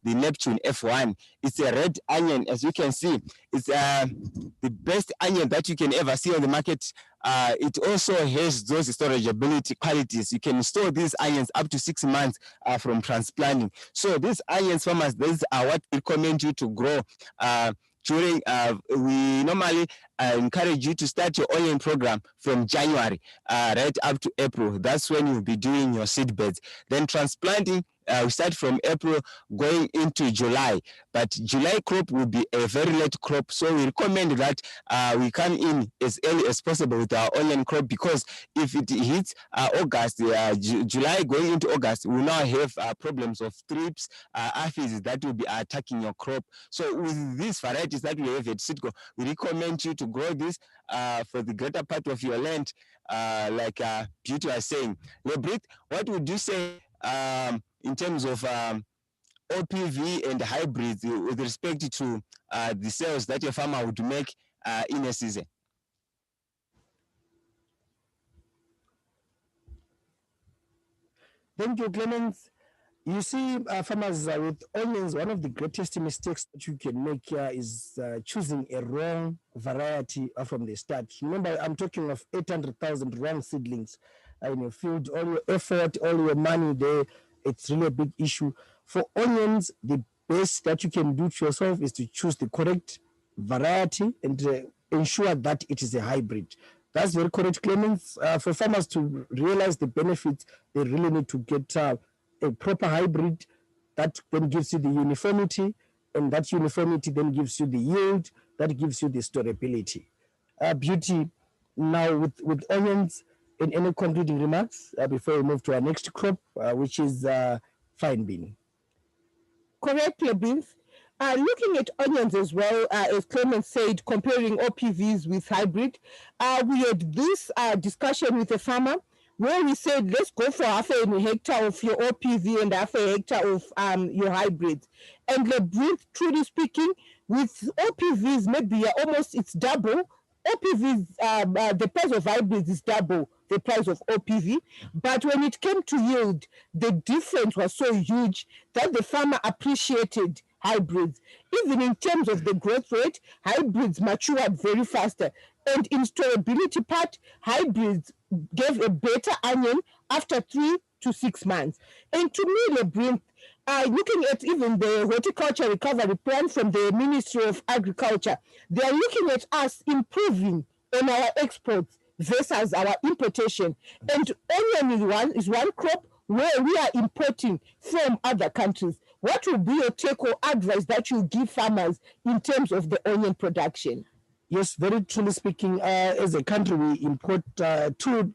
the Neptune F1. It's a red onion, as you can see. It's the best onion that you can ever see on the market. It also has those storageability qualities. You can store these onions up to 6 months from transplanting. So these onions, farmers, these are what we recommend you to grow during we normally encourage you to start your onion program from January right up to April. That's when you'll be doing your seed beds. Then transplanting, we start from April going into July, but July crop will be a very late crop, so we recommend that we come in as early as possible with our onion crop, because if it hits August, July going into August, we now have problems of thrips, aphids that will be attacking your crop. So with these varieties that we have at Seedco, we recommend you to grow this for the greater part of your land, like Beauty was saying. Lebrit, what would you say in terms of OPV and hybrids with respect to the sales that your farmer would make in a season? Thank you, Clemens. You see, farmers with onions, one of the greatest mistakes that you can make here is choosing a wrong variety from the start. Remember, I'm talking of 800,000 wrong seedlings in your field. All your effort, all your money there, it's really a big issue. For onions, the best that you can do to yourself is to choose the correct variety and ensure that it is a hybrid. That's very correct, Clemens. For farmers to realize the benefits, they really need to get a proper hybrid that then gives you the uniformity, and that uniformity then gives you the yield, that gives you the storability. Beauty, now with onions, in any concluding remarks before we move to our next crop, which is fine bean? Correct, Lebins. Looking at onions as well, as Clement said, comparing OPVs with hybrid, we had this discussion with a farmer where we said, let's go for half a hectare of your OPV and half a hectare of your hybrid. And Lebins, truly speaking, with OPVs, maybe almost it's double. OPVs, the price of hybrids is double the price of OPV. But when it came to yield, the difference was so huge that the farmer appreciated hybrids. Even in terms of the growth rate, hybrids matured very faster. And in storability part, hybrids gave a better onion after 3 to 6 months. And to me, Lebrin, looking at even the horticulture recovery plan from the Ministry of Agriculture, they are looking at us improving on our exports versus our importation. And onion is one crop where we are importing from other countries. What will be your take or advice that you give farmers in terms of the onion production? Yes, very truly speaking, as a country, we import two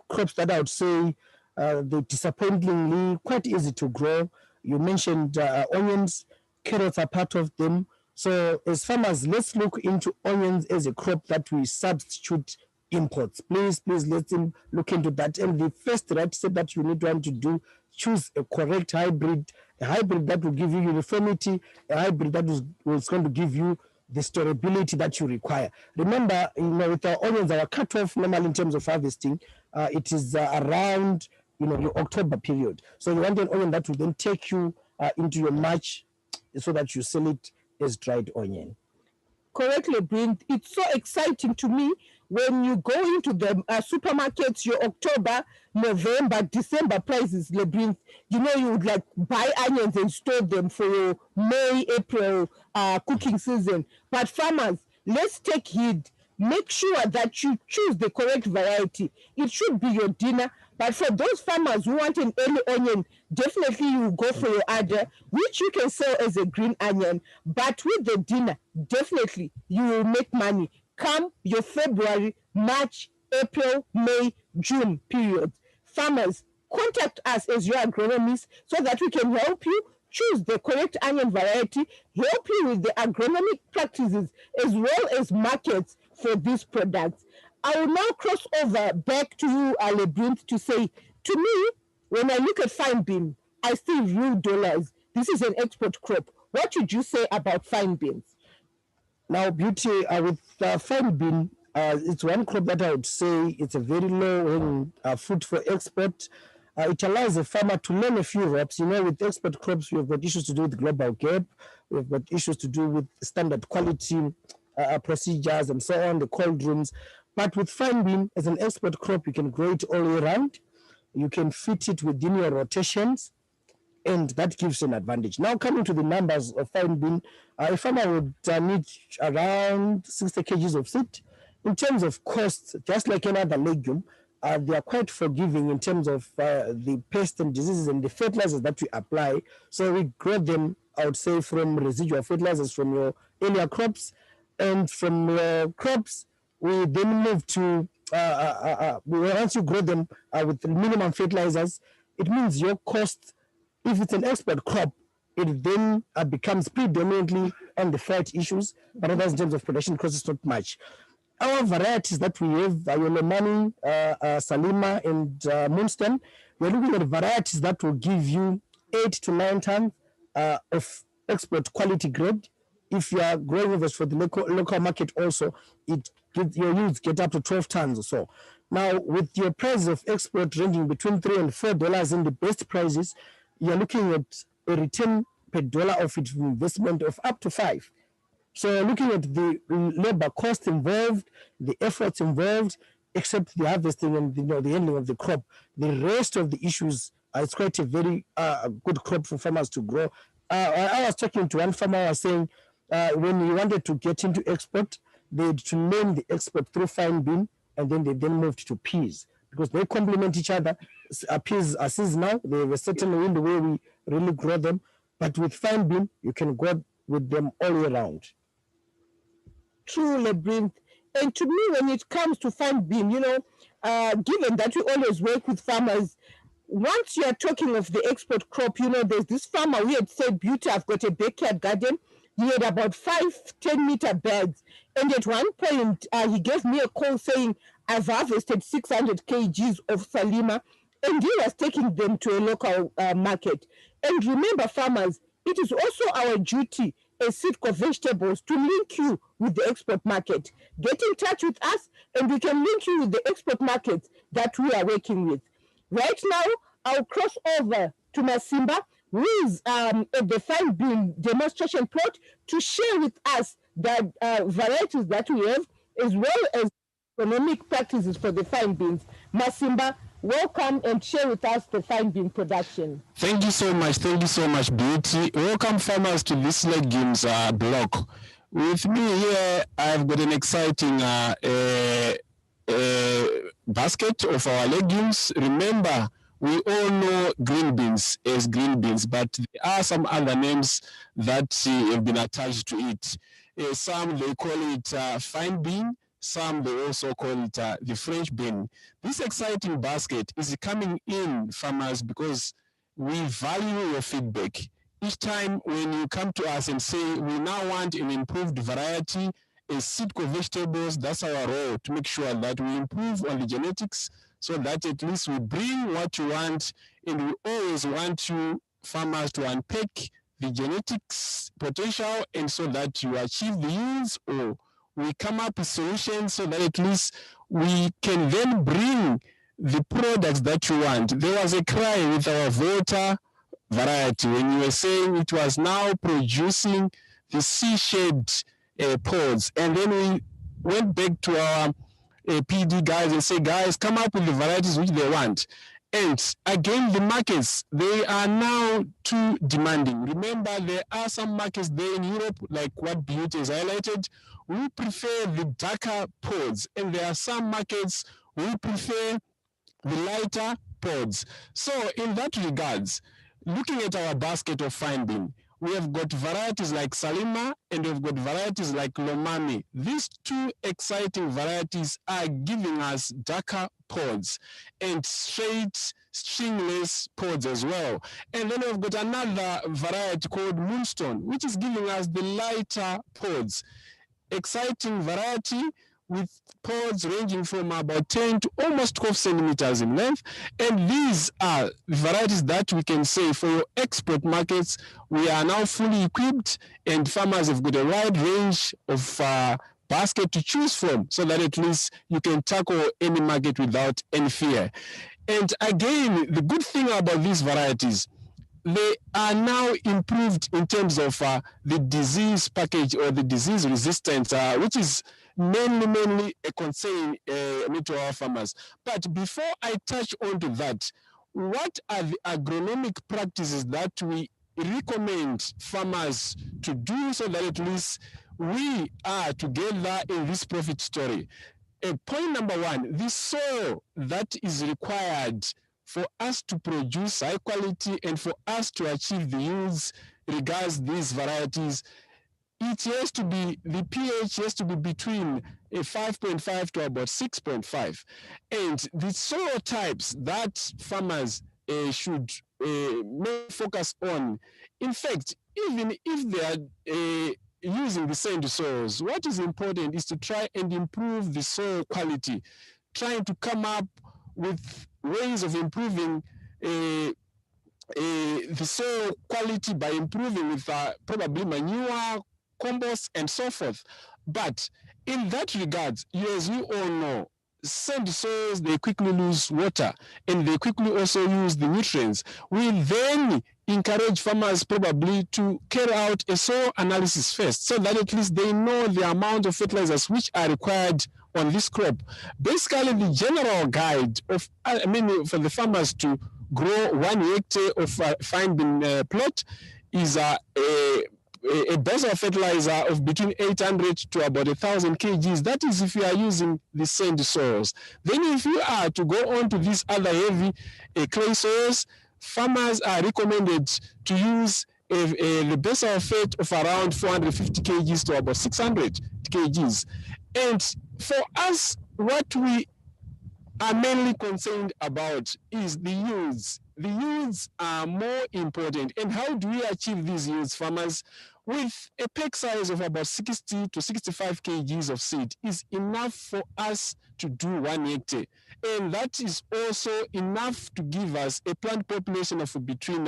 crops that I would say they're disappointingly quite easy to grow. You mentioned onions, carrots are part of them. So as farmers, let's look into onions as a crop that we substitute imports. Please, let's look into that. And the first right step that you need to do, choose a correct hybrid, a hybrid that will give you uniformity, a hybrid that is going to give you the storability that you require. Remember, with our onions, our cutoff normally in terms of harvesting, it is around your October period. So you want an onion that will then take you into your March, so that you sell it as dried onion. Correctly, Brent. It's so exciting to me when you go into the supermarkets, your October, November, December prices, Lebrin, you would like buy onions and store them for your May, April cooking season. But farmers, let's take heed. Make sure that you choose the correct variety. It should be your dinner. But for those farmers who want an early onion, definitely you go for your other, which you can sell as a green onion. But with the dinner, definitely you will make money. Come your February, March, April, May, June period. Farmers, contact us as your agronomists so that we can help you choose the correct onion variety, help you with the agronomic practices as well as markets for these products. I will now cross over back to you, Lebrint, to say, to me, when I look at fine bean, I see real dollars. This is an export crop. What would you say about fine beans? Now, Beauty, with fine bean, it's one crop that I would say it's a very low fruit for export. It allows the farmer to learn a few ropes. With export crops, we've got issues to do with global gap, we've got issues to do with standard quality procedures and so on, the cold rooms. But with fine bean, as an export crop, you can grow it all year round. You can fit it within your rotations, and that gives you an advantage. Now, coming to the numbers of fine bean, a farmer would need around 60 kgs of seed. In terms of costs, just like any other legume, they are quite forgiving in terms of the pests and diseases and the fertilizers that we apply. So we grow them, I would say, from residual fertilizers from your earlier crops, and from your crops, we then move to once you grow them with minimum fertilizers, it means your cost, if it's an export crop, it then becomes predominantly on the freight issues, but otherwise in terms of production cost, it's not much. Our varieties that we have, Yolomani, Salima, and Moonstone, we're looking at varieties that will give you 8 to 9 tons of export quality grade. If you are growing with us for the local market also, your yields get up to 12 tons or so. Now, with your price of export ranging between $3 and $4 in the best prices, you're looking at a return per dollar of investment of up to 5. So looking at the labor cost involved, the efforts involved, except the harvesting and the handling of the crop, the rest of the issues, it's quite a very good crop for farmers to grow. I was talking to one farmer, I was saying when he wanted to get into export, they had to learn the export through fine bean, and then they moved to peas because they complement each other. Peas are seasonal, they have a certain way in the way we really grow them, but with fine bean, you can grow with them all year round. True, Labyrinth. And to me, when it comes to fine bean, given that we always work with farmers, once you are talking of the export crop, there's this farmer, we had said, Beauty, I've got a backyard garden. He had about 5-10-meter beds. And at one point, he gave me a call saying, I've harvested 600 kgs of Salima, and he was taking them to a local market. And remember, farmers, it is also our duty as Seedco Vegetables to link you with the export market. Get in touch with us, and we can link you with the export markets that we are working with. Right now, I'll cross over to Masimba, who is at the fine bean demonstration plot, to share with us the varieties that we have, as well as economic practices for the fine beans. Masimba, welcome and share with us the fine bean production. Thank you so much, Beauty. Welcome farmers to this legumes block. With me here, I've got an exciting basket of our legumes. Remember, we all know green beans as green beans, but there are some other names that have been attached to it. Some they call it fine bean, some they also call it the French bean. This exciting basket is coming in, farmers, because we value your feedback. Each time when you come to us and say, we now want an improved variety, as Seedco Vegetables, that's our role, to make sure that we improve on the genetics so that at least we bring what you want, and we always want you, farmers, to unpack the genetics potential, and so that you achieve the yields, or we come up with solutions so that at least we can then bring the products that you want. There was a cry with our Volta variety when you were saying it was now producing the C-shaped pods, and then we went back to our PD guys and say, guys, come up with the varieties which they want. And again, the markets, they are now too demanding. Remember, there are some markets there in Europe, like what Beauty has highlighted, we prefer the darker pods, and there are some markets we prefer the lighter pods. So in that regards, looking at our basket of fine bean, we have got varieties like Salima and we've got varieties like Lomami. These two exciting varieties are giving us darker pods and straight stringless pods as well. And then we've got another variety called Moonstone, which is giving us the lighter pods. Exciting variety with pods ranging from about 10 to almost 12 centimeters in length. And these are varieties that we can say for your export markets, we are now fully equipped, and farmers have got a wide range of basket to choose from, so that at least you can tackle any market without any fear. And again, the good thing about these varieties, they are now improved in terms of the disease package or the disease resistance, which is mainly a concern to our farmers. But before I touch on to that, what are the agronomic practices that we recommend farmers to do so that at least we are together in this profit story? Point number one, the soil that is required for us to produce high quality and for us to achieve the yields regards these varieties, it has to be, the pH has to be between a 5.5 to about 6.5. And the soil types that farmers should focus on, in fact, even if they are using the sand soils, what is important is to try and improve the soil quality, trying to come up with ways of improving the soil quality by improving with probably manure, compost, and so forth. But in that regard, as we all know, sand soils, they quickly lose water and they quickly also use the nutrients. We then encourage farmers probably to carry out a soil analysis first so that at least they know the amount of fertilizers which are required on this crop. Basically, the general guide of, for the farmers to grow 1 hectare of fine bean plot is a basal fertilizer of between 800 to about 1,000 kgs. That is if you are using the sand soils. Then if you are to go on to these other heavy clay soils, farmers are recommended to use the basal fat of around 450 kgs to about 600 kgs. And for us, what we are mainly concerned about is the yields. The yields are more important. And how do we achieve these yields, farmers? With a peck size of about 60 to 65 kgs of seed is enough for us to do 1 hectare. And that is also enough to give us a plant population of between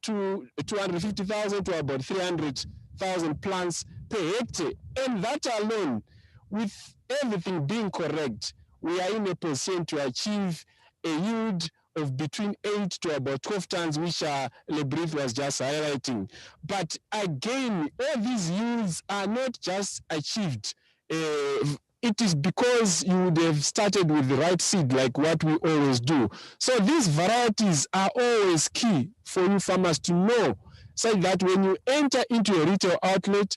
250,000 to about 300,000 plants per hectare. And that alone, with everything being correct, we are in a position to achieve a yield of between 8 to about 12 tons, which Lebrief was just highlighting. But again, all these yields are not just achieved. It is because you would have started with the right seed, like what we always do. So these varieties are always key for you farmers to know, so that when you enter into a retail outlet,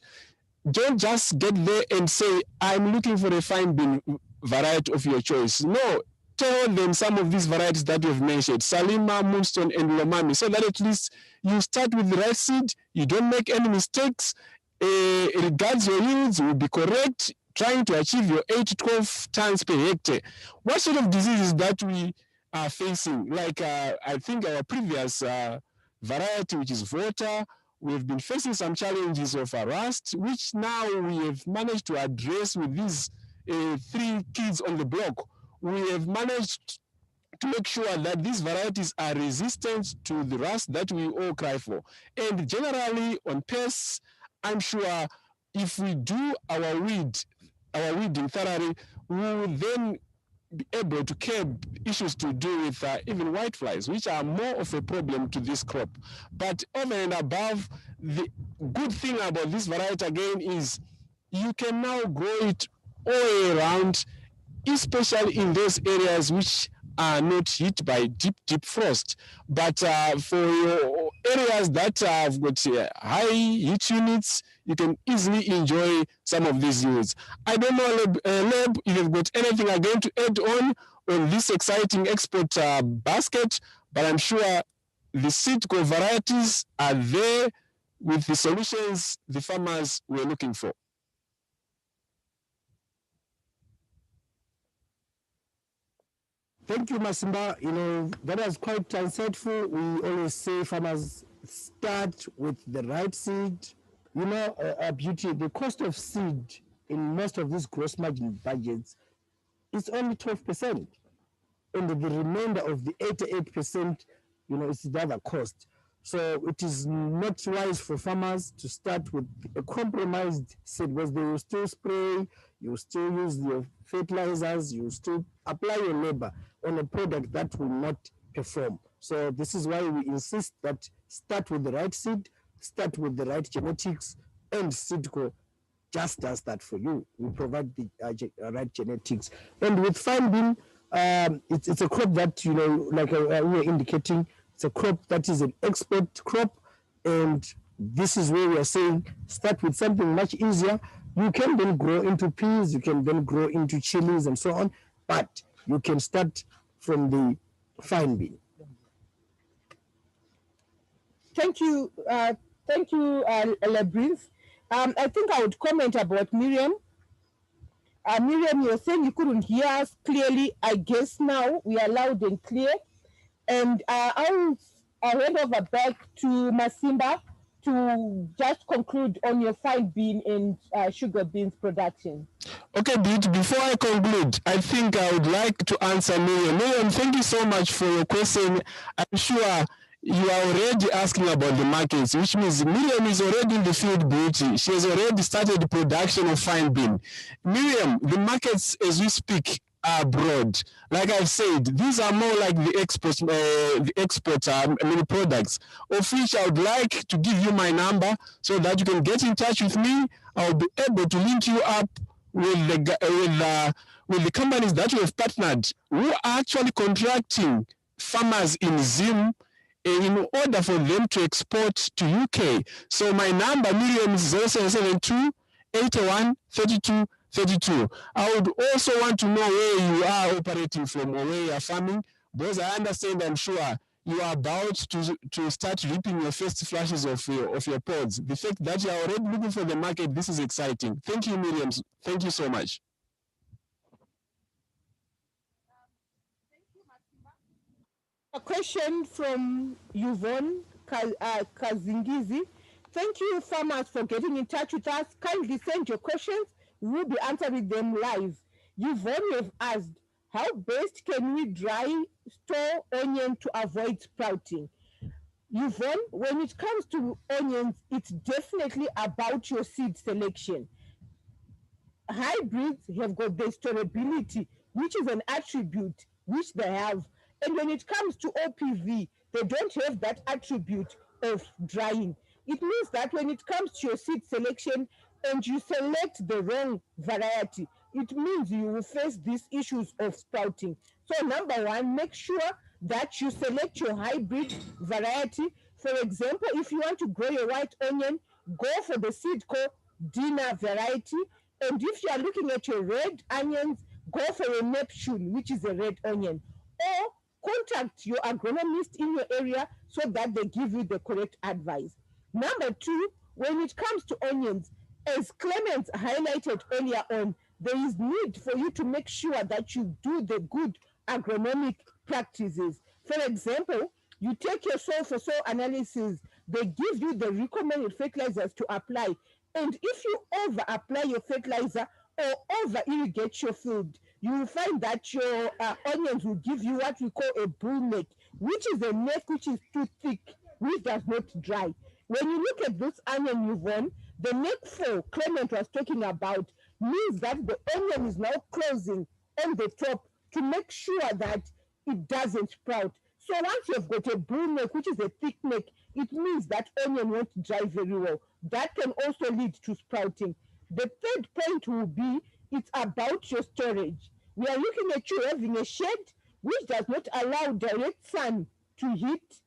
don't just get there and say, I'm looking for a fine bean variety of your choice. No, tell them some of these varieties that you've mentioned, Salima, Moonstone, and Lomami, so that at least you start with the right seed, you don't make any mistakes, regards your yields will be correct, trying to achieve your 8 to 12 tons per hectare. What sort of diseases that we are facing? Like I think our previous variety, which is Vota, we've been facing some challenges of rust, which now we have managed to address with these 3 kids on the block. We have managed to make sure that these varieties are resistant to the rust that we all cry for. And generally on pests, I'm sure if we do our weeding thoroughly, we will then be able to curb issues to do with even whiteflies, which are more of a problem to this crop. But over and above, the good thing about this variety again is you can now grow it all year round, especially in those areas which are not hit by deep frost. But for your areas that have got high heat units, you can easily enjoy some of these yields. I don't know, Leb, if you've got anything again to add on this exciting export basket, but I'm sure the seed-co varieties are there with the solutions the farmers were looking for. Thank you, Masimba. That was quite insightful. We always say farmers start with the right seed. Beauty, the cost of seed in most of these gross margin budgets is only 12%. And the remainder of the 88%, is the other cost. So it is not wise for farmers to start with a compromised seed, because they will still spray, you will still use your fertilizers, you will still apply your labor on a product that will not perform. So this is why we insist that start with the right seed, start with the right genetics, and Seedco just does that for you. We provide the right genetics. And with fine bean, it's a crop that, you know, like we were indicating, it's a crop that is an export crop. And this is where we are saying start with something much easier. You can then grow into peas, you can then grow into chilies and so on, but you can start from the fine bean. Thank you, Labyrinth. I think I would comment about Miriam. Miriam, you're saying you couldn't hear us clearly. I guess now we are loud and clear. And I'll hand over back to Masimba to just conclude on your fine bean and sugar beans production. Okay, Beat, before I conclude, I think I would like to answer Miriam. Miriam, thank you so much for your question. I'm sure you are already asking about the markets, which means Miriam is already in the field, Beauty. She has already started the production of fine bean. Miriam, the markets as we speak are broad. Like I've said, these are more like the export many products, of which I would like to give you my number so that you can get in touch with me. I'll be able to link you up with the companies that we have partnered who are actually contracting farmers in Zim in order for them to export to UK. So my number, Miriam, is 0772 81 32 32. I would also want to know where you are operating from or where you are farming, because I understand, I'm sure, you are about to start reaping your first flashes of your pods. The fact that you are already looking for the market, this is exciting. Thank you, Miriam. Thank you so much. A question from Yvonne Kazingizi. Thank you, farmers, for getting in touch with us. Kindly send your questions. We'll be answering them live. Yvonne have asked, how best can we dry store onion to avoid sprouting? Yvonne, when it comes to onions, it's definitely about your seed selection. Hybrids have got the storability, which is an attribute which they have. And when it comes to OPV, they don't have that attribute of drying. It means that when it comes to your seed selection and you select the wrong variety, it means you will face these issues of sprouting. So number one, make sure that you select your hybrid variety. For example, if you want to grow your white onion, go for the Seedco Dinner variety. And if you are looking at your red onions, go for a Neptune, which is a red onion. Or contact your agronomist in your area so that they give you the correct advice. Number two, when it comes to onions, as Clement highlighted earlier on, there is need for you to make sure that you do the good agronomic practices. For example, you take your soil for soil analysis, they give you the recommended fertilizers to apply. And if you over apply your fertilizer or over irrigate your field, you will find that your onions will give you what we call a bull neck, which is a neck which is too thick, which does not dry. When you look at this onion you've won, the neck 4 Clement was talking about means that the onion is now closing on the top to make sure that it doesn't sprout. So once you've got a bull neck, which is a thick neck, it means that onion won't dry very well. That can also lead to sprouting. The third point will be, it's about your storage. We are looking at you having a shed which does not allow direct sun to hit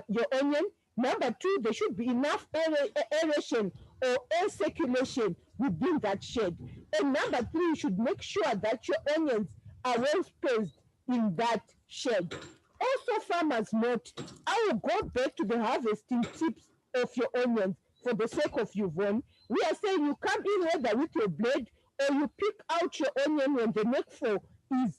your onion. Number two, there should be enough aeration or air circulation within that shed. And number three, you should make sure that your onions are well spaced in that shed. Also, farmers note, I will go back to the harvesting tips of your onions for the sake of Yvonne. We are saying you come in whether with your blade or you pick out your onion when the neck 4 is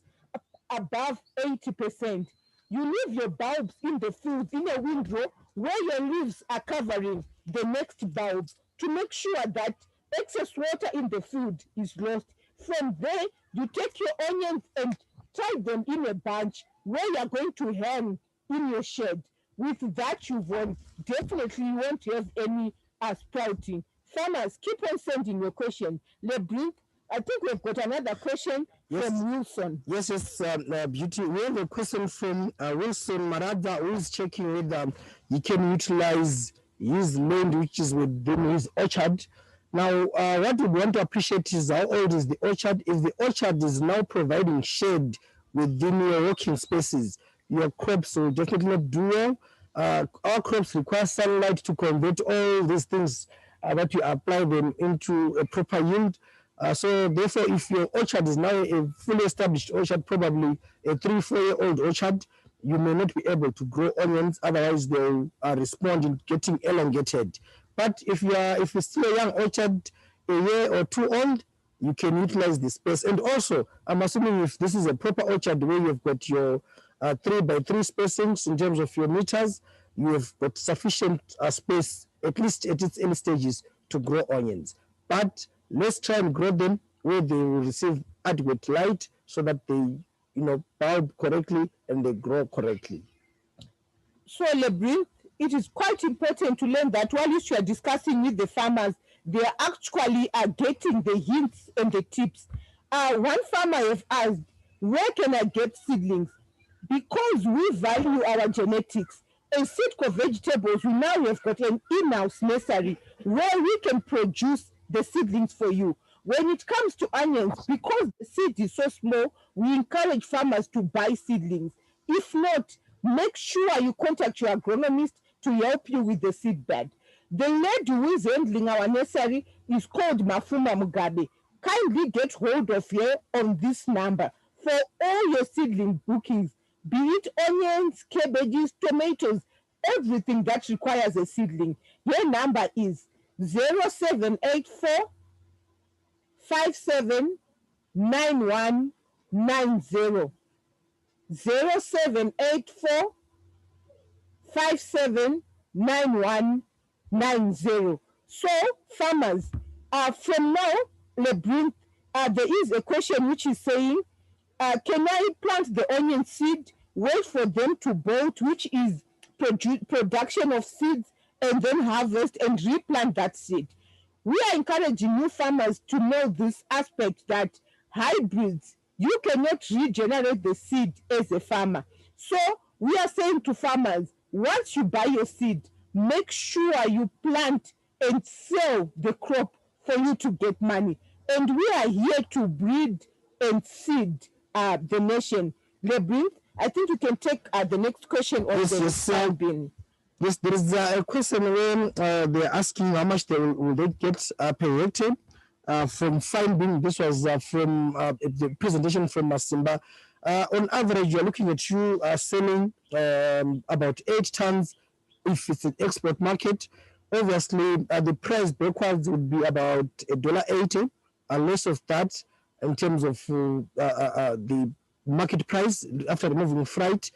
above 80%. You leave your bulbs in the fields in a windrow where your leaves are covering the next bulb to make sure that excess water in the field is lost. From there, you take your onions and tie them in a bunch where you're going to hang in your shed. With that, you won't definitely you won't have any sprouting. Farmers, keep on sending your question. Leblanc, I think we've got another question Yes. from Wilson. Yes, Beauty. We have a question from Wilson Marada, who is checking whether he can utilize his land which is within his orchard. Now, what we want to appreciate is how old is the orchard. If the orchard is now providing shade within your working spaces, your crops will definitely not do well. Our crops require sunlight to convert all these things that you apply them into a proper yield. So therefore, if your orchard is now a fully established orchard, probably a 3-4-year-old orchard, you may not be able to grow onions. Otherwise, they'll respond in getting elongated. But if it's still a young orchard, a year or two old, you can utilize the space. And also, I'm assuming if this is a proper orchard where you've got your 3x3 spacings in terms of your meters, you have got sufficient space, at least at its early stages, to grow onions. But let's try and grow them where they will receive adequate light so that they, bulb correctly and they grow correctly. So, Lebrun, it is quite important to learn that while you are discussing with the farmers, they are actually getting the hints and the tips. One farmer have asked, where can I get seedlings? Because we value our genetics, in Seedco Vegetables, we now have got an in-house nursery where we can produce the seedlings for you. When it comes to onions, because the seed is so small, we encourage farmers to buy seedlings. If not, make sure you contact your agronomist to help you with the seed bed. The lady who is handling our nursery is called Mafuma Mugabe. Kindly get hold of her on this number for all your seedling bookings, be it onions, cabbages, tomatoes, everything that requires a seedling. Her number is 0784 579190. 0784 579190. So, farmers, from now, Lebrun, there is a question which is saying, can I plant the onion seed, wait for them to bolt, which is production of seeds, and then harvest and replant that seed? We are encouraging new farmers to know this aspect that hybrids, you cannot regenerate the seed as a farmer. So we are saying to farmers, once you buy your seed, make sure you plant and sell the crop for you to get money. And we are here to breed and seed the nation. Lebrun, I think you can take the next question on the bin. Yes, there is a question where they're asking how much will they get per hectare from fine bean. This was from the presentation from Masimba. On average, you're looking at you selling about 8 tons if it's an export market. Obviously, the price backwards would be about $1.80, and less of that in terms of the market price after removing freight.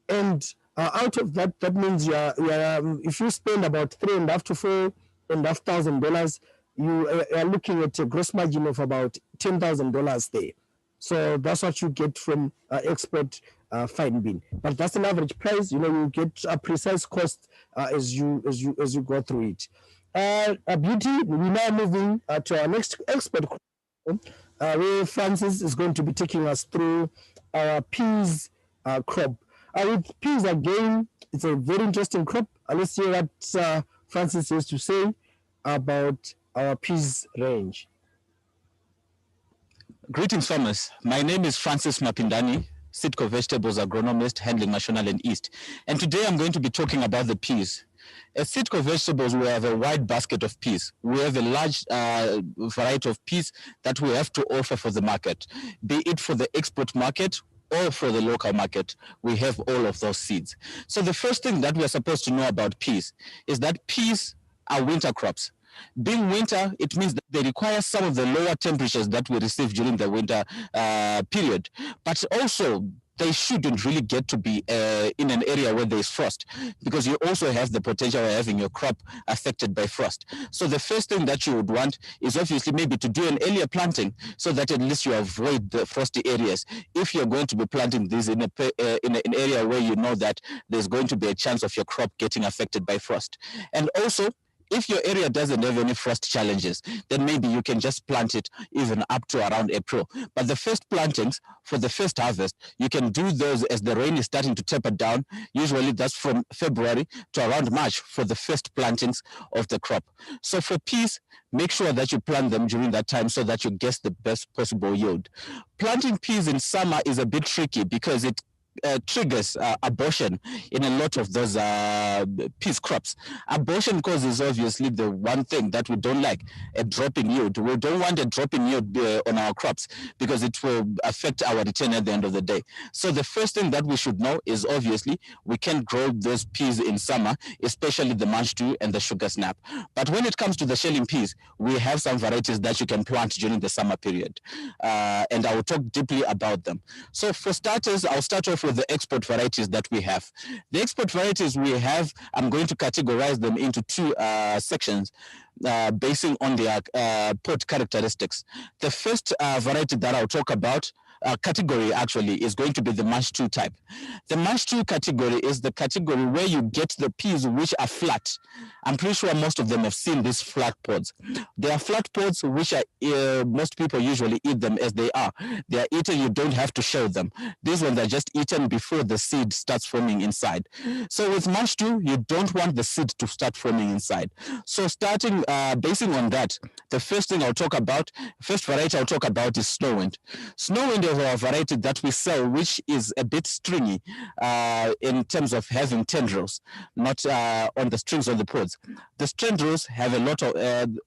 And out of that, that means if you spend about $3,500 to $4,500, you are looking at a gross margin of about $10,000 there. So that's what you get from export fine bean. But that's an average price. You get a precise cost as you go through it. Beauty, we're now moving to our next expert, where Francis is going to be taking us through our peas crop. With peas again, it's a very interesting crop. Let's hear what Francis has to say about our peas range. Greetings, farmers. My name is Francis Mapindani, Seedco Vegetables agronomist handling Mashonaland East. And today I'm going to be talking about the peas. At Seedco Vegetables, we have a wide basket of peas. We have a large variety of peas that we have to offer for the market, be it for the export market or for the local market. We have all of those seeds. So the first thing that we are supposed to know about peas is that peas are winter crops. Being winter, it means that they require some of the lower temperatures that we receive during the winter period. But also, they shouldn't really get to be in an area where there is frost, because you also have the potential of having your crop affected by frost. So the first thing that you would want is obviously maybe to do an earlier planting so that at least you avoid the frosty areas. If you're going to be planting these in an area where you know that there's going to be a chance of your crop getting affected by frost. And also, If your area doesn't have any frost challenges, then maybe you can just plant it even up to around April. But the first plantings for the first harvest, you can do those as the rain is starting to taper down. Usually that's from February to around March for the first plantings of the crop. So for peas, make sure that you plant them during that time so that you get the best possible yield. Planting peas in summer is a bit tricky because it triggers abortion in a lot of those peas crops. Abortion causes obviously the one thing that we don't like, a drop in yield. We don't want a drop in yield on our crops because it will affect our return at the end of the day. So the first thing that we should know is obviously we can grow those peas in summer, especially the Manch 2 and the sugar snap. But when it comes to the shelling peas, we have some varieties that you can plant during the summer period. And I will talk deeply about them. So for starters, I'll start off with the export varieties that we have. The export varieties we have, I'm going to categorize them into two sections basing on their pod characteristics. The first variety that I'll talk about, category actually, is going to be the Manch 2 type. The Manch 2 category is the category where you get the peas which are flat. I'm pretty sure most of them have seen these flat pods. They are flat pods which are, most people usually eat them as they are. They are eaten, you don't have to shell them. These ones are just eaten before the seed starts forming inside. So with Manch 2, you don't want the seed to start forming inside. So starting, basing on that, the first thing I'll talk about, first variety I'll talk about is Snowwind. Snowwind is a variety that we sell, which is a bit stringy in terms of having tendrils, not on the strings of the pods. The tendrils have a lot of,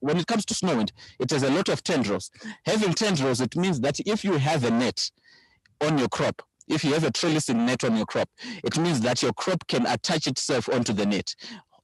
when it comes to Snowwind, it has a lot of tendrils. Having tendrils, it means that if you have a net on your crop, if you have a trellising net on your crop, it means that your crop can attach itself onto the net.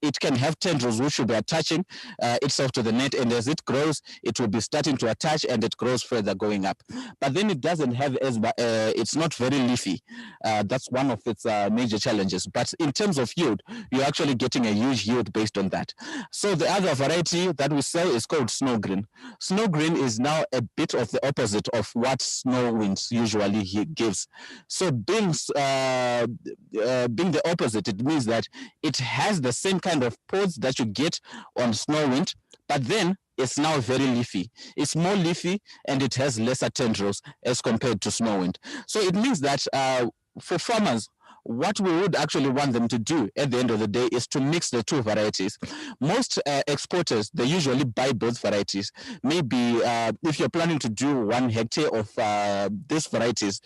It can have tendrils which will be attaching itself to the net, and as it grows, it will be starting to attach and it grows further going up. But then it doesn't have as, it's not very leafy. That's one of its major challenges. But in terms of yield, you're actually getting a huge yield based on that. So the other variety that we sell is called Snow Green. Snow Green is now a bit of the opposite of what Snowwind usually gives. So being the opposite, it means that it has the same kind of pods that you get on Snowwind, but then it's now very leafy. It's more leafy and it has lesser tendrils as compared to Snowwind. So it means that for farmers, what we would actually want them to do at the end of the day is to mix the two varieties. Most exporters, they usually buy both varieties. Maybe if you're planning to do 1 hectare of these varieties,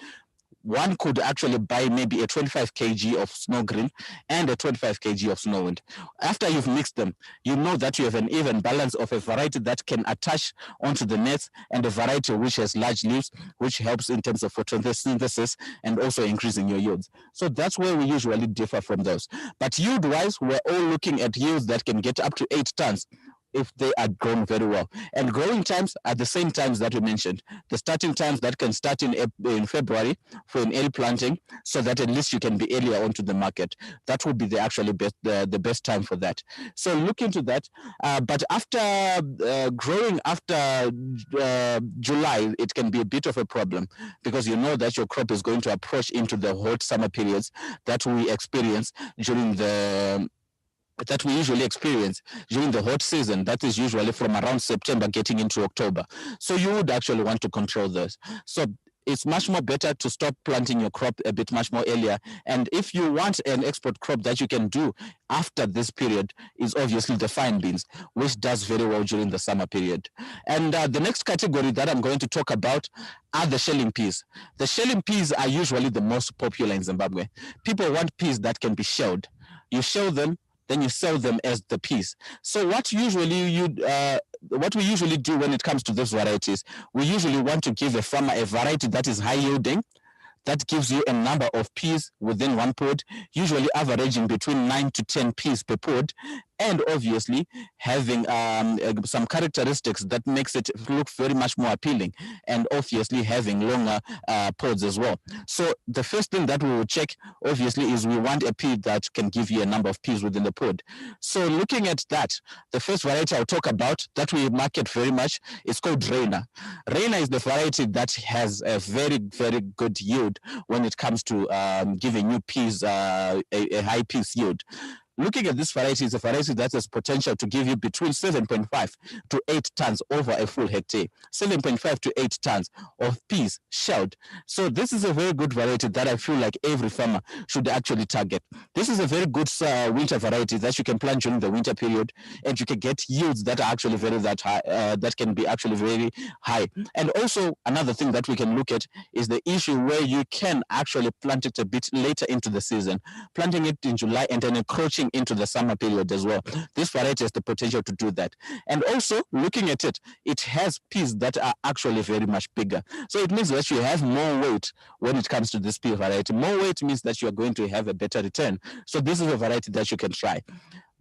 one could actually buy maybe a 25 kg of Snow Green and a 25 kg of Snowwind. After you've mixed them, you know that you have an even balance of a variety that can attach onto the nets and a variety which has large leaves, which helps in terms of photosynthesis and also increasing your yields. So that's where we usually differ from those. But yield-wise, we're all looking at yields that can get up to 8 tons if they are grown very well. And growing times are the same times that we mentioned. The starting times that can start in February for an early planting, so that at least you can be earlier onto the market. That would be the best time for that. So look into that. But after growing after July, it can be a bit of a problem because you know that your crop is going to approach into the hot summer periods that we experience during that we usually experience during the hot season. That is usually from around September getting into October. So you would actually want to control this. So it's much more better to stop planting your crop a bit much more earlier. And if you want an export crop that you can do after this period is obviously the fine beans, which does very well during the summer period. And the next category that I'm going to talk about are the shelling peas. The shelling peas are usually the most popular in Zimbabwe. People want peas that can be shelled. You shell them, then you sell them as the peas. So what we usually do when it comes to those varieties, we usually want to give a farmer a variety that is high yielding, that gives you a number of peas within one pod, usually averaging between 9 to 10 peas per pod, and obviously having some characteristics that makes it look very much more appealing, and obviously having longer pods as well. So the first thing that we will check, obviously, is we want a pea that can give you a number of peas within the pod. So looking at that, the first variety I'll talk about that we market very much is called Rainer. Rainer is the variety that has a very, very good yield when it comes to giving you peas, a high peas yield. Looking at this variety, is a variety that has potential to give you between 7.5 to 8 tons over a full hectare. 7.5 to 8 tons of peas shelled. So this is a very good variety that I feel like every farmer should actually target. This is a very good winter variety that you can plant during the winter period, and you can get yields that are actually very that high, that can be actually very high. And also another thing that we can look at is the issue where you can actually plant it a bit later into the season, planting it in July and then encroaching into the summer period as well. This variety has the potential to do that. And also looking at it, it has peas that are actually very much bigger. So it means that you have more weight when it comes to this pea variety. More weight means that you are going to have a better return. So this is a variety that you can try.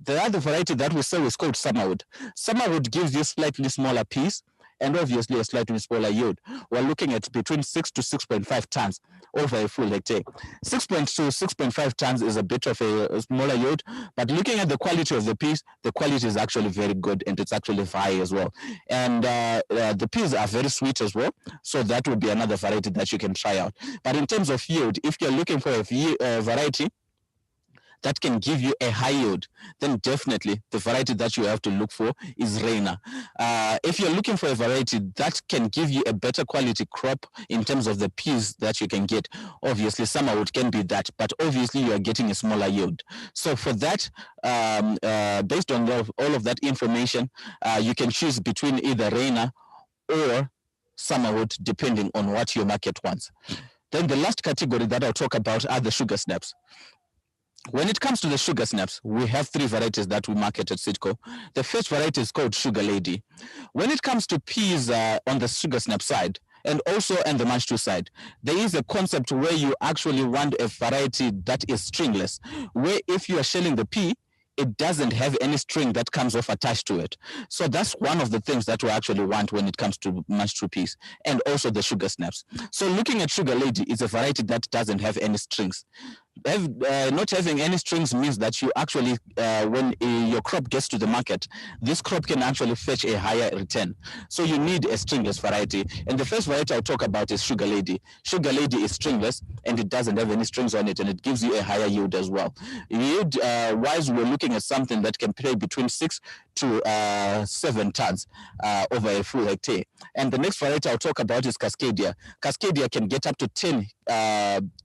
The other variety that we sell is called Summerwood. Summerwood gives you slightly smaller peas and obviously a slightly smaller yield. We're looking at between 6 to 6.5 tons over a full hectare. 6.2 to 6.5 tons is a bit of a smaller yield, but looking at the quality of the peas, the quality is actually very good and it's actually high as well. And the peas are very sweet as well, so that would be another variety that you can try out. But in terms of yield, if you're looking for a variety that can give you a high yield, then definitely the variety that you have to look for is Reina. If you're looking for a variety that can give you a better quality crop in terms of the peas that you can get, obviously Summerwood can be that, but obviously you are getting a smaller yield. So for that, based on all of that information, you can choose between either Reina or Summerwood, depending on what your market wants. Then the last category that I'll talk about are the sugar snaps. When it comes to the sugar snaps, we have 3 varieties that we market at Sitco. The first variety is called Sugar Lady. When it comes to peas on the sugar snap side, and also on the Manch 2 side, there is a concept where you actually want a variety that is stringless, where if you are shelling the pea, it doesn't have any string that comes off attached to it. So that's one of the things that we actually want when it comes to Manch 2 peas, and also the sugar snaps. So looking at Sugar Lady is a variety that doesn't have any strings. Not having any strings means that you actually, when your crop gets to the market, this crop can actually fetch a higher return. So you need a stringless variety. And the first variety I'll talk about is Sugar Lady. Sugar Lady is stringless and it doesn't have any strings on it, and it gives you a higher yield as well. Yield wise, we're looking at something that can pay between 6 to 7 tons over a full hectare. And the next variety I'll talk about is Cascadia. Cascadia can get up to 10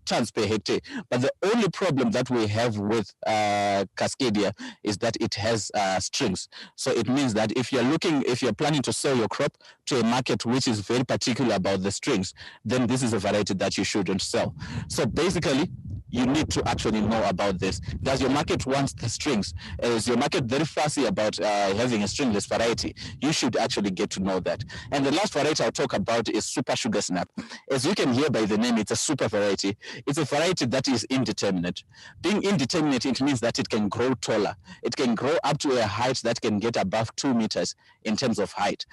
tons per hectare. But the only problem that we have with Cascadia is that it has strings. So it means that if you're planning to sell your crop to a market which is very particular about the strings, then this is a variety that you shouldn't sell. So basically, you need to actually know about this. Does your market want the strings? Is your market very fussy about having a stringless variety? You should actually get to know that. And the last variety I'll talk about is Super Sugar Snap. As you can hear by the name, it's a super variety. It's a variety that is indeterminate. Being indeterminate, it means that it can grow taller. It can grow up to a height that can get above 2 meters in terms of height.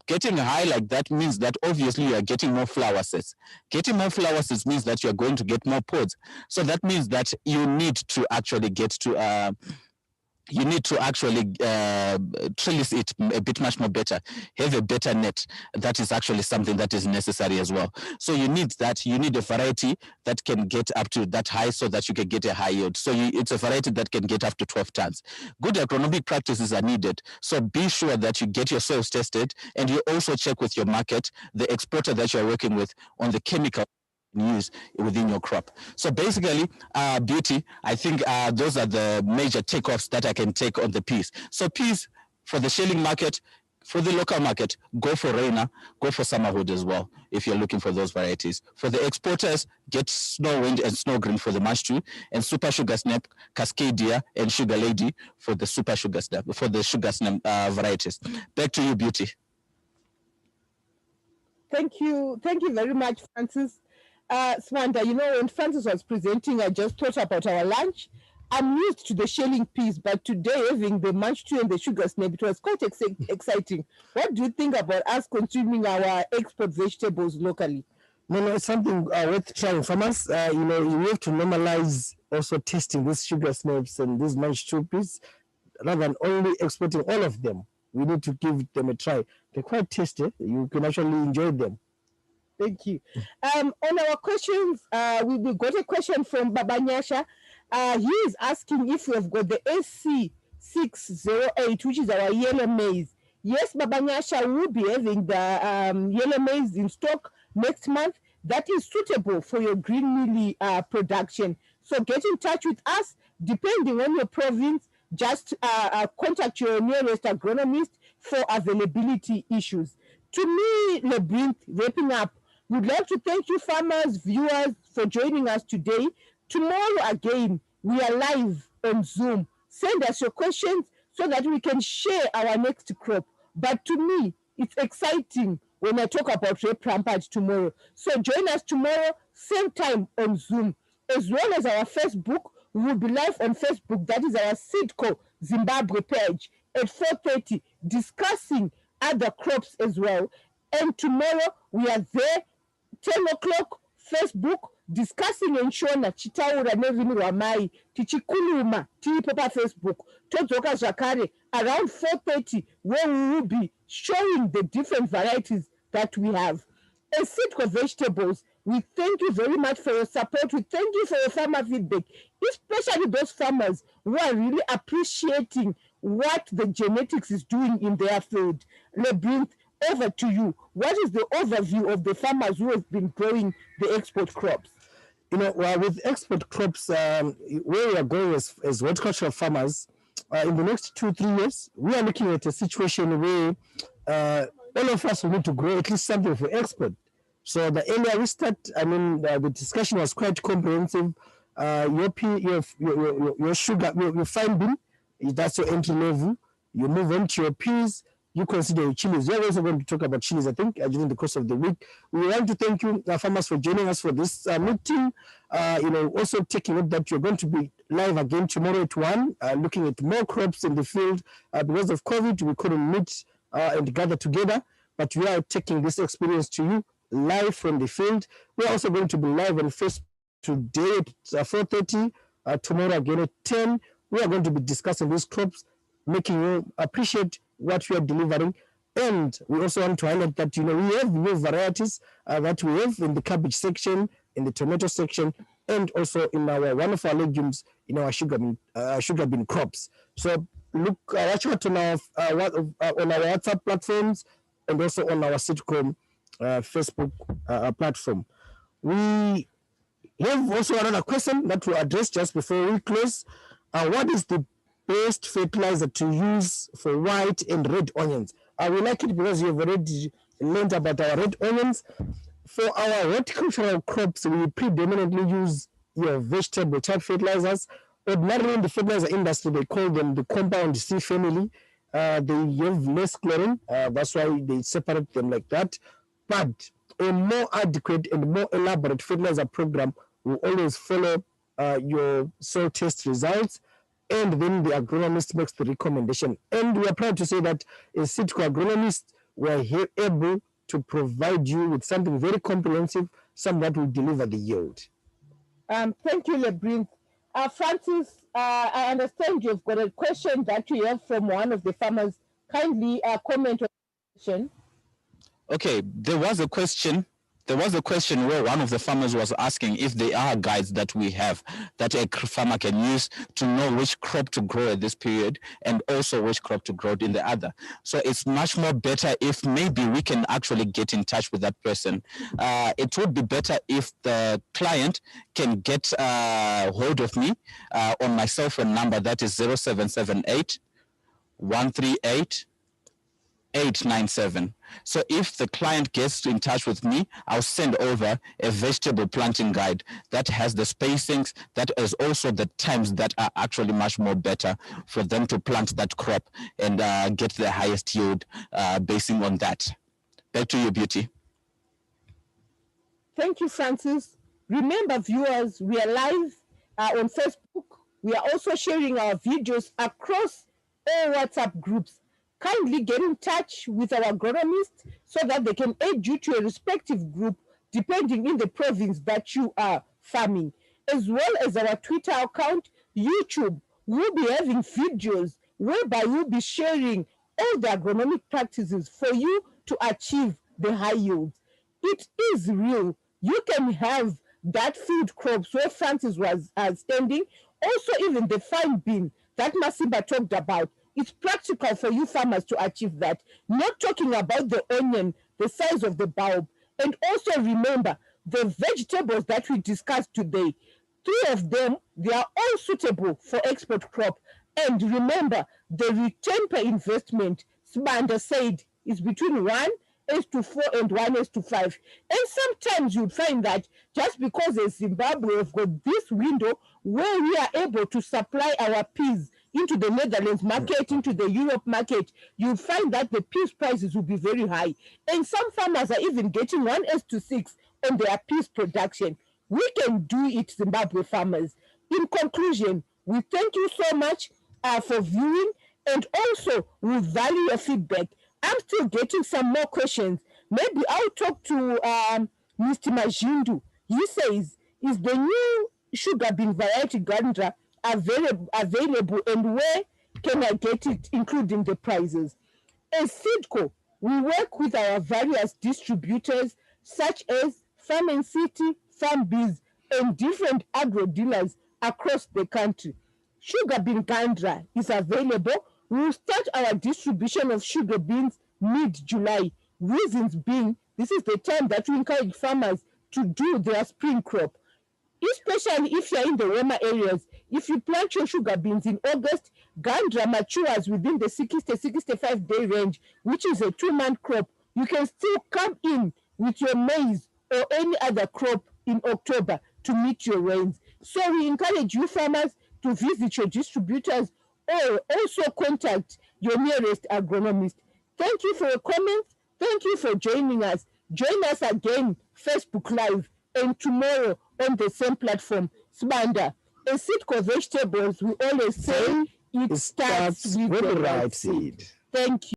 Getting high like that means that obviously you are getting more flower sets. Getting more flower sets means that you are going to get more pods. So that means that you need to actually get to trellis it a bit much more better, have a better net. That is actually something that is necessary as well. So you need a variety that can get up to that high so that you can get a high yield. So it's a variety that can get up to 12 tons. Good agronomic practices are needed. So be sure that you get your soils tested, and you also check with your market, the exporter that you're working with, on the chemical use within your crop. So basically, Beauty, I think those are the major takeoffs that I can take on the peas. So peas, for the shelling market, for the local market, go for Reina, go for Summerwood as well, if you're looking for those varieties. For the exporters, get Snowwind and Snow Green for the Manch 2, and Super Sugar Snap, Cascadia, and Sugar Lady for the Super Sugar Snap, for the Sugar Snap varieties. Back to you, Beauty. Thank you very much, Francis. Swanda, when Francis was presenting, I just thought about our lunch. I'm used to the shelling peas, but today having the Manch 2 and the Sugar Snap, it was quite exciting. What do you think about us consuming our export vegetables locally? No, it's something worth trying. Farmers, we have to normalize also testing these sugar snaps and these Manch 2 peas, rather than only exporting all of them. We need to give them a try. They're quite tasty. You can actually enjoy them. Thank you. On our questions, we got a question from Baba Nyasha. He is asking if we have got the SC608, which is our yellow maize. Yes, Babanyasha will be having the yellow maize in stock next month. That is suitable for your green mealy production. So get in touch with us, depending on your province. Just contact your nearest agronomist for availability issues. To me, Labyrinth, wrapping up, we'd like to thank you, farmers, viewers, for joining us today. Tomorrow again, we are live on Zoom. Send us your questions so that we can share our next crop. But to me, it's exciting when I talk about Rape Rampart tomorrow. So join us tomorrow, same time on Zoom, as well as our Facebook. We will be live on Facebook. That is our Seedco Zimbabwe page at 4:30, discussing other crops as well. And tomorrow we are there 10 o'clock Facebook discussing enshona chitaura nevini rwamai tichikuluma tiripo pafacebook todzoka zvakare around 4:30 where we will be showing the different varieties that we have. As Seedco Vegetables, we thank you very much for your support. We thank you for your farmer feedback, especially those farmers who are really appreciating what the genetics is doing in their field. Labyrinth, over to you. What is the overview of the farmers who have been growing the export crops? Well, with export crops, where we are going as horticultural farmers, in the next 2-3 years, we are looking at a situation where all of us will need to grow at least something for export. So the earlier we start, the discussion was quite comprehensive. Your sugar, your fine bean, that's your entry level. You move on to your peas. You consider your chilies. We're also going to talk about chilies, I think, during the course of the week. We want to thank you, farmers, for joining us for this meeting. Also taking note that you're going to be live again tomorrow at 1, looking at more crops in the field. Because of COVID, we couldn't meet and gather together, but we are taking this experience to you live from the field. We're also going to be live on Facebook today at 4:30, tomorrow again at 10. We are going to be discussing these crops, making you appreciate what we are delivering. And we also want to highlight that we have new varieties that we have in the cabbage section, in the tomato section, and also in one of our legumes in our sugar bean crops. So look, watch out on our WhatsApp platforms and also on our Seedco Facebook platform. We have also another question that we'll address just before we close. What is the best fertilizer to use for white and red onions? We like it because you've already learned about our red onions. For our horticultural crops, we predominantly use your vegetable type fertilizers. Ordinarily in the fertilizer industry, they call them the compound C family. They have less chlorine, that's why they separate them like that. But a more adequate and more elaborate fertilizer program will always follow your soil test results, and then the agronomist makes the recommendation. And we are proud to say that as Seedco agronomists, we are able to provide you with something very comprehensive, something that will deliver the yield. Thank you, Labyrinth. Francis, I understand you've got a question that you have from one of the farmers. Kindly comment on the question. Okay, there was a question where one of the farmers was asking if there are guides that we have that a farmer can use to know which crop to grow at this period and also which crop to grow in the other. So it's much more better if maybe we can actually get in touch with that person. It would be better if the client can get hold of me on my cell phone number, that is 0778 138 897. So if the client gets in touch with me, I'll send over a vegetable planting guide that has the spacings, that is also the times that are actually much more better for them to plant that crop and get the highest yield basing on that. Back to you, Beauty. Thank you, Francis. Remember, viewers, we are live on Facebook. We are also sharing our videos across all WhatsApp groups. Kindly get in touch with our agronomists so that they can aid you to a respective group depending in the province that you are farming. As well as our Twitter account, YouTube, we'll be having videos whereby we'll be sharing all the agronomic practices for you to achieve the high yields. It is real. You can have that food crops where Francis was standing also even the fine bean that Masiba talked about. It's practical for you farmers to achieve that. Not talking about the onion, the size of the bulb. And also remember the vegetables that we discussed today. 3 of them, they are all suitable for export crop. And remember, the return per investment, Sibanda said, is between 1:4 and 1:5. And sometimes you'd find that just because in Zimbabwe we've got this window where we are able to supply our peas into the Netherlands market, into the Europe market, you find that the peas prices will be very high. And some farmers are even getting 1:6 on their peas production. We can do it, Zimbabwe farmers. In conclusion, we thank you so much for viewing, and also we value your feedback. I'm still getting some more questions. Maybe I'll talk to Mr. Majindu. He says, is the new sugar bean variety Gandra available, and where can I get it, including the prices? As Seedco, we work with our various distributors such as Farm and City, Farm Biz, and different agro dealers across the country. Sugar bean Gandra is available. We will start our distribution of sugar beans mid-July. Reasons being, this is the time that we encourage farmers to do their spring crop, especially if you're in the warmer areas. If you plant your sugar beans in August, Gandra matures within the 60-65 day range, which is a 2-month crop. You can still come in with your maize or any other crop in October to meet your rains. So we encourage you farmers to visit your distributors or also contact your nearest agronomist. Thank you for your comments. Thank you for joining us. Join us again, Facebook Live, and tomorrow on the same platform. Sibanda, a seed for vegetables, we always say it starts with the right seed. Thank you.